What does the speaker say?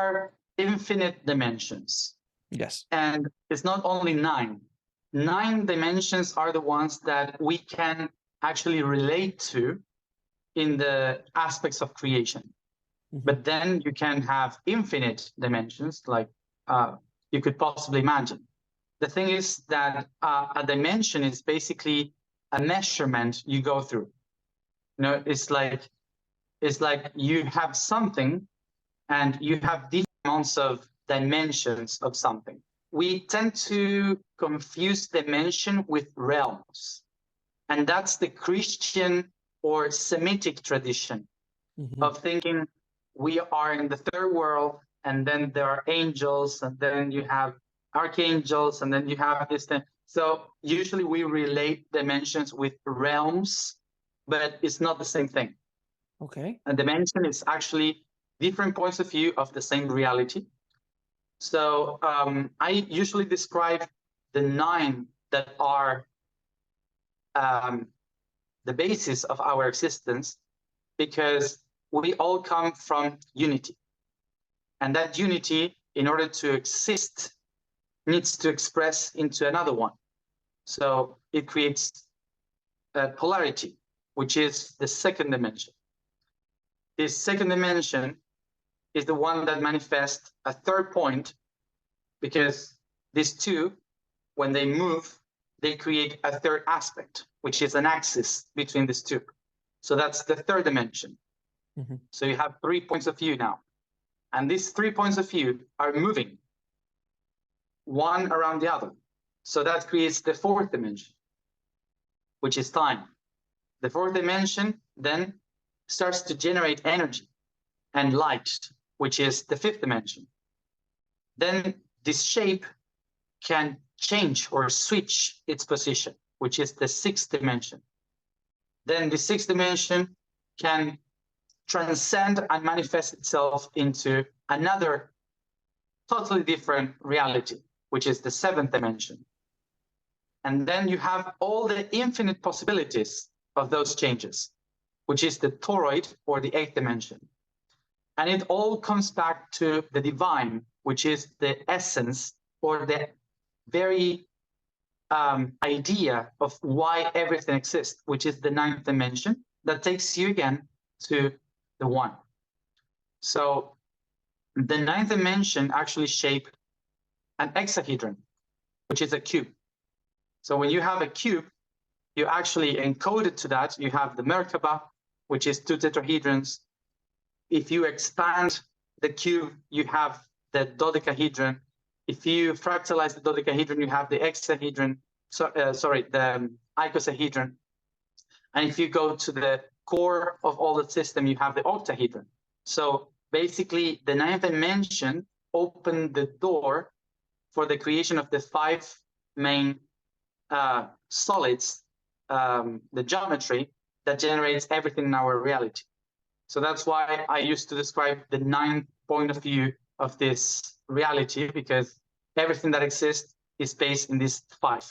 are infinite dimensions. Yes. And it's not only 9. 9 dimensions are the ones that we can actually relate to in the aspects of creation. Mm-hmm. But then you can have infinite dimensions, like you could possibly imagine. The thing is that a dimension is basically a measurement you go through. You know, it's like you have something and you have different amounts of dimensions of something. We tend to confuse dimension with realms. And that's the Christian or Semitic tradition of thinking we are in the third world, and then there are angels, and then you have archangels, and then you have this thing. So usually we relate dimensions with realms, but it's not the same thing. Okay. A dimension is actually different points of view of the same reality. So I usually describe the 9 that are the basis of our existence, because we all come from unity. And that unity, in order to exist, needs to express into another one. So it creates polarity, which is the second dimension. This second dimension is the one that manifests a third point, because these two, when they move, they create a third aspect, which is an axis between these two. So that's the third dimension. So you have 3 points of view now. And these 3 points of view are moving one around the other. So that creates the fourth dimension, which is time. The fourth dimension then starts to generate energy and light, which is the fifth dimension. Then this shape can change or switch its position, which is the sixth dimension. Then the sixth dimension can transcend and manifest itself into another totally different reality, which is the seventh dimension. And then you have all the infinite possibilities of those changes, which is the toroid, or the eighth dimension. And it all comes back to the divine, which is the essence or the very idea of why everything exists, which is the ninth dimension that takes you again to the one. So the ninth dimension actually shaped an hexahedron, which is a cube. So when you have a cube, you actually encode it to that. You have the Merkaba, which is 2 tetrahedrons. If you expand the cube, you have the dodecahedron. If you fractalize the dodecahedron, you have the hexahedron, the icosahedron. And if you go to the core of all the system, you have the octahedron. So basically, the ninth dimension opened the door for the creation of the 5 main solids, the geometry that generates everything in our reality. So that's why I used to describe the 9th point of view of this reality, because everything that exists is based in these 5.